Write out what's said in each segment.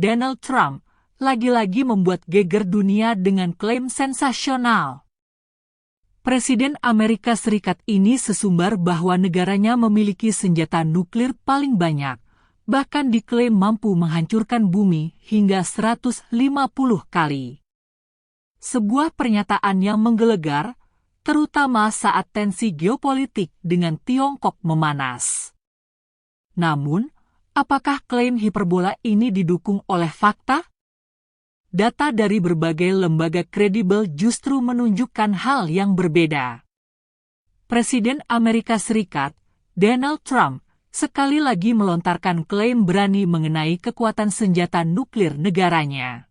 Donald Trump, lagi-lagi membuat geger dunia dengan klaim sensasional. Presiden Amerika Serikat ini sesumbar bahwa negaranya memiliki senjata nuklir paling banyak, bahkan diklaim mampu menghancurkan bumi hingga 150 kali. Sebuah pernyataan yang menggelegar, terutama saat tensi geopolitik dengan Tiongkok memanas. Namun, apakah klaim hiperbola ini didukung oleh fakta? Data dari berbagai lembaga kredibel justru menunjukkan hal yang berbeda. Presiden Amerika Serikat, Donald Trump, sekali lagi melontarkan klaim berani mengenai kekuatan senjata nuklir negaranya.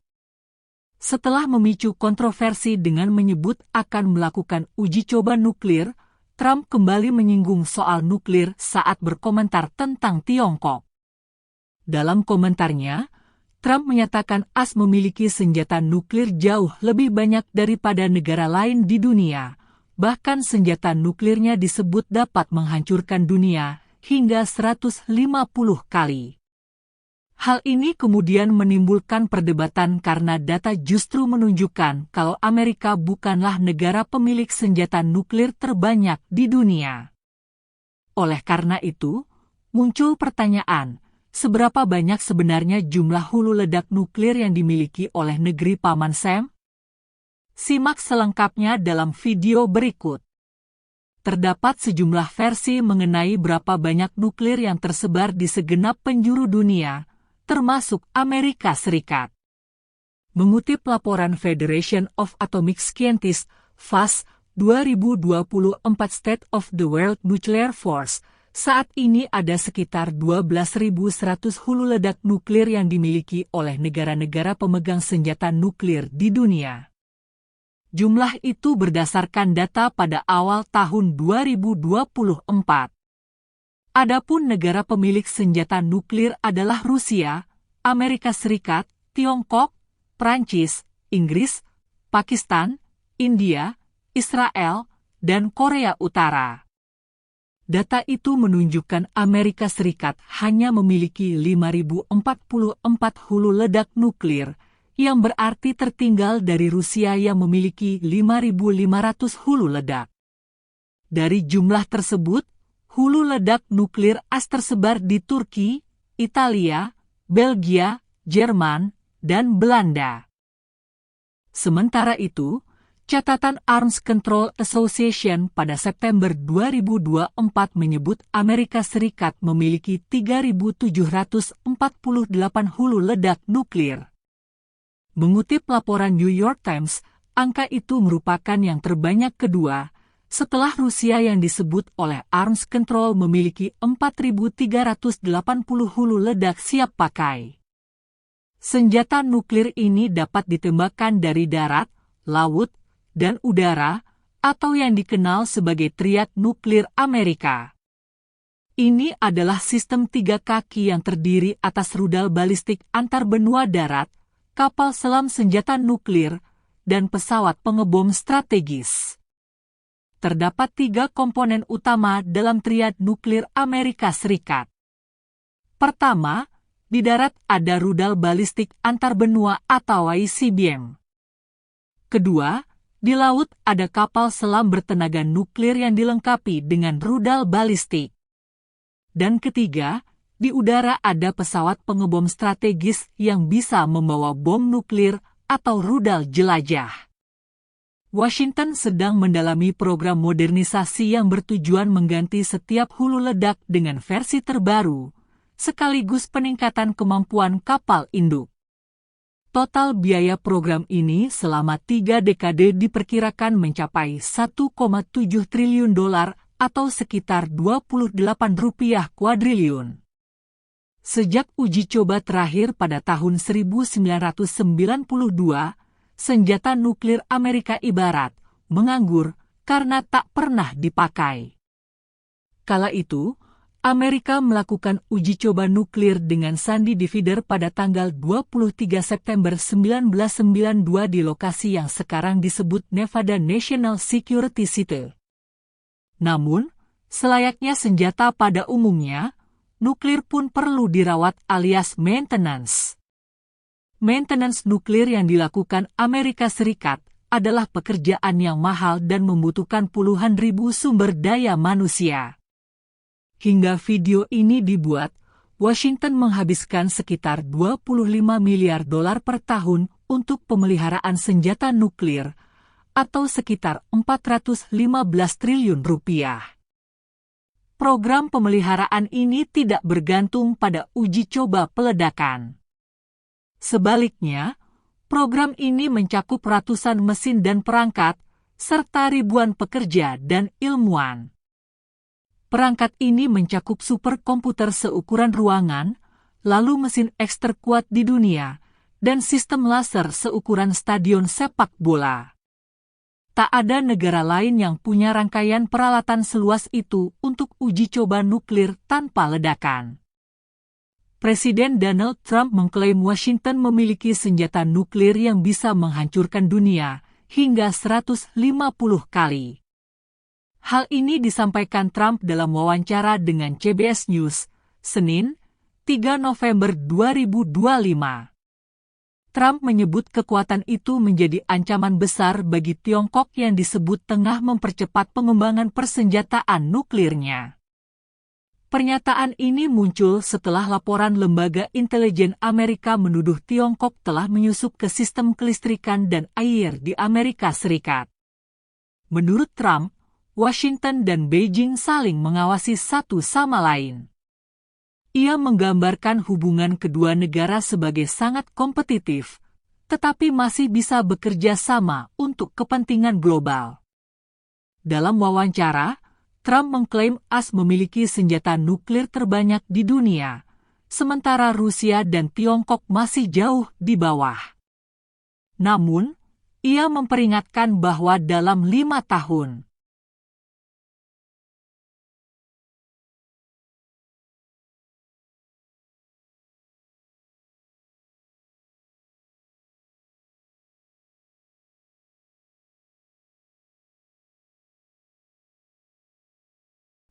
Setelah memicu kontroversi dengan menyebut akan melakukan uji coba nuklir, Trump kembali menyinggung soal nuklir saat berkomentar tentang Tiongkok. Dalam komentarnya, Trump menyatakan AS memiliki senjata nuklir jauh lebih banyak daripada negara lain di dunia. Bahkan senjata nuklirnya disebut dapat menghancurkan dunia hingga 150 kali. Hal ini kemudian menimbulkan perdebatan karena data justru menunjukkan kalau Amerika bukanlah negara pemilik senjata nuklir terbanyak di dunia. Oleh karena itu, muncul pertanyaan, seberapa banyak sebenarnya jumlah hulu ledak nuklir yang dimiliki oleh negeri Paman Sam? Simak selengkapnya dalam video berikut. Terdapat sejumlah versi mengenai berapa banyak nuklir yang tersebar di segenap penjuru dunia, termasuk Amerika Serikat. Mengutip laporan Federation of Atomic Scientists, FAS, 2024 State of the World Nuclear Force, saat ini ada sekitar 12.100 hulu ledak nuklir yang dimiliki oleh negara-negara pemegang senjata nuklir di dunia. Jumlah itu berdasarkan data pada awal tahun 2024. Adapun negara pemilik senjata nuklir adalah Rusia, Amerika Serikat, Tiongkok, Prancis, Inggris, Pakistan, India, Israel, dan Korea Utara. Data itu menunjukkan Amerika Serikat hanya memiliki 5.044 hulu ledak nuklir, yang berarti tertinggal dari Rusia yang memiliki 5.500 hulu ledak. Dari jumlah tersebut, hulu ledak nuklir AS tersebar di Turki, Italia, Belgia, Jerman, dan Belanda. Sementara itu, catatan Arms Control Association pada September 2024 menyebut Amerika Serikat memiliki 3.748 hulu ledak nuklir. Mengutip laporan New York Times, angka itu merupakan yang terbanyak kedua, setelah Rusia yang disebut oleh Arms Control memiliki 4.380 hulu ledak siap pakai. Senjata nuklir ini dapat ditembakkan dari darat, laut, dan udara, atau yang dikenal sebagai triad nuklir Amerika. Ini adalah sistem 3 kaki yang terdiri atas rudal balistik antar benua darat, kapal selam senjata nuklir, dan pesawat pengebom strategis. Terdapat 3 komponen utama dalam triad nuklir Amerika Serikat. Pertama, di darat ada rudal balistik antar benua atau ICBM. Kedua, di laut ada kapal selam bertenaga nuklir yang dilengkapi dengan rudal balistik. Dan ketiga, di udara ada pesawat pengebom strategis yang bisa membawa bom nuklir atau rudal jelajah. Washington sedang mendalami program modernisasi yang bertujuan mengganti setiap hulu ledak dengan versi terbaru, sekaligus peningkatan kemampuan kapal induk. Total biaya program ini selama 3 dekade diperkirakan mencapai 1,7 triliun dolar atau sekitar 28 rupiah kuadriliun. Sejak uji coba terakhir pada tahun 1992, senjata nuklir Amerika ibarat menganggur karena tak pernah dipakai. Kala itu, Amerika melakukan uji coba nuklir dengan Sandy Divider pada tanggal 23 September 1992 di lokasi yang sekarang disebut Nevada National Security Site. Namun, selayaknya senjata pada umumnya, nuklir pun perlu dirawat alias maintenance. Maintenance nuklir yang dilakukan Amerika Serikat adalah pekerjaan yang mahal dan membutuhkan puluhan ribu sumber daya manusia. Hingga video ini dibuat, Washington menghabiskan sekitar 25 miliar dolar per tahun untuk pemeliharaan senjata nuklir, atau sekitar 415 triliun rupiah. Program pemeliharaan ini tidak bergantung pada uji coba peledakan. Sebaliknya, program ini mencakup ratusan mesin dan perangkat, serta ribuan pekerja dan ilmuwan. Perangkat ini mencakup superkomputer seukuran ruangan, lalu mesin X terkuat di dunia, dan sistem laser seukuran stadion sepak bola. Tak ada negara lain yang punya rangkaian peralatan seluas itu untuk uji coba nuklir tanpa ledakan. Presiden Donald Trump mengklaim Washington memiliki senjata nuklir yang bisa menghancurkan dunia hingga 150 kali. Hal ini disampaikan Trump dalam wawancara dengan CBS News, Senin, 3 November 2025. Trump menyebut kekuatan itu menjadi ancaman besar bagi Tiongkok yang disebut tengah mempercepat pengembangan persenjataan nuklirnya. Pernyataan ini muncul setelah laporan lembaga intelijen Amerika menuduh Tiongkok telah menyusup ke sistem kelistrikan dan air di Amerika Serikat. Menurut Trump, Washington dan Beijing saling mengawasi satu sama lain. Ia menggambarkan hubungan kedua negara sebagai sangat kompetitif, tetapi masih bisa bekerja sama untuk kepentingan global. Dalam wawancara, Trump mengklaim AS memiliki senjata nuklir terbanyak di dunia, sementara Rusia dan Tiongkok masih jauh di bawah. Namun, ia memperingatkan bahwa dalam 5 tahun,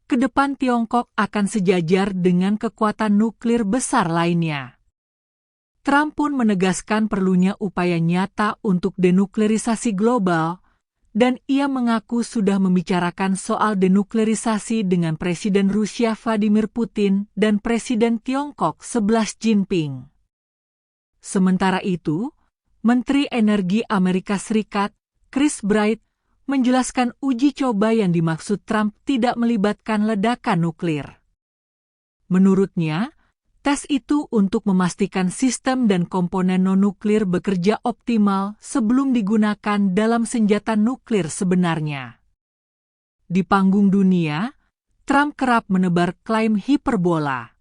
ke depan Tiongkok akan sejajar dengan kekuatan nuklir besar lainnya. Trump pun menegaskan perlunya upaya nyata untuk denuklerisasi global, dan ia mengaku sudah membicarakan soal denuklerisasi dengan Presiden Rusia Vladimir Putin dan Presiden Tiongkok Xi Jinping. Sementara itu, Menteri Energi Amerika Serikat, Chris Wright, menjelaskan uji coba yang dimaksud Trump tidak melibatkan ledakan nuklir. Menurutnya, tes itu untuk memastikan sistem dan komponen non-nuklir bekerja optimal sebelum digunakan dalam senjata nuklir sebenarnya. Di panggung dunia, Trump kerap menebar klaim hiperbola.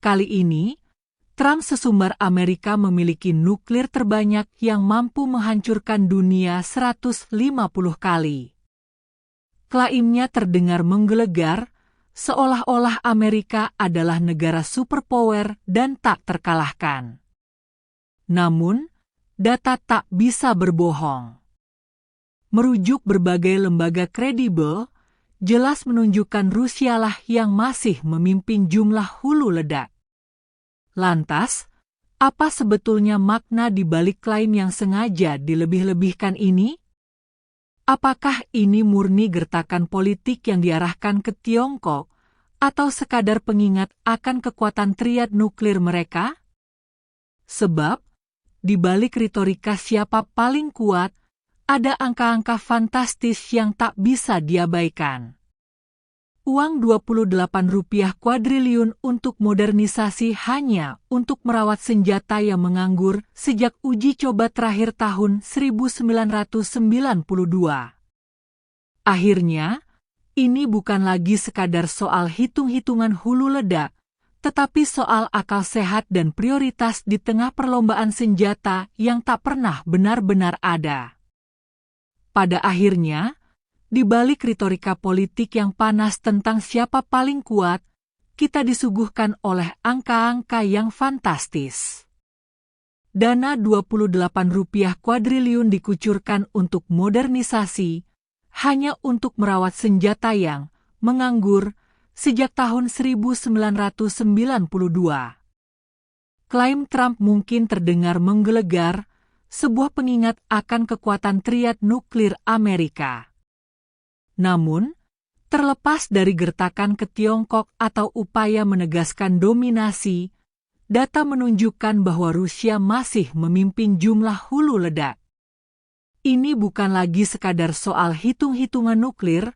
Kali ini, Trump sesumbar Amerika memiliki nuklir terbanyak yang mampu menghancurkan dunia 150 kali. Klaimnya terdengar menggelegar, seolah-olah Amerika adalah negara superpower dan tak terkalahkan. Namun, data tak bisa berbohong. Merujuk berbagai lembaga kredibel, jelas menunjukkan Rusialah yang masih memimpin jumlah hulu ledak. Lantas, apa sebetulnya makna di balik klaim yang sengaja dilebih-lebihkan ini? Apakah ini murni gertakan politik yang diarahkan ke Tiongkok, atau sekadar pengingat akan kekuatan triad nuklir mereka? Sebab, di balik retorika siapa paling kuat, ada angka-angka fantastis yang tak bisa diabaikan. Uang Rp28 kuadriliun untuk modernisasi hanya untuk merawat senjata yang menganggur sejak uji coba terakhir tahun 1992. Akhirnya, ini bukan lagi sekadar soal hitung-hitungan hulu ledak, tetapi soal akal sehat dan prioritas di tengah perlombaan senjata yang tak pernah benar-benar ada. Pada akhirnya, di balik retorika politik yang panas tentang siapa paling kuat, kita disuguhkan oleh angka-angka yang fantastis. Dana Rp28 kuadriliun dikucurkan untuk modernisasi, hanya untuk merawat senjata yang menganggur sejak tahun 1992. Klaim Trump mungkin terdengar menggelegar, sebuah pengingat akan kekuatan triad nuklir Amerika. Namun, terlepas dari gertakan ke Tiongkok atau upaya menegaskan dominasi, data menunjukkan bahwa Rusia masih memimpin jumlah hulu ledak. Ini bukan lagi sekadar soal hitung-hitungan nuklir,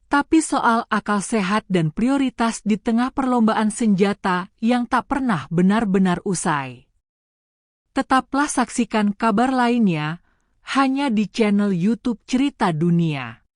tapi soal akal sehat dan prioritas di tengah perlombaan senjata yang tak pernah benar-benar usai. Tetaplah saksikan kabar lainnya hanya di channel YouTube Cerita Dunia.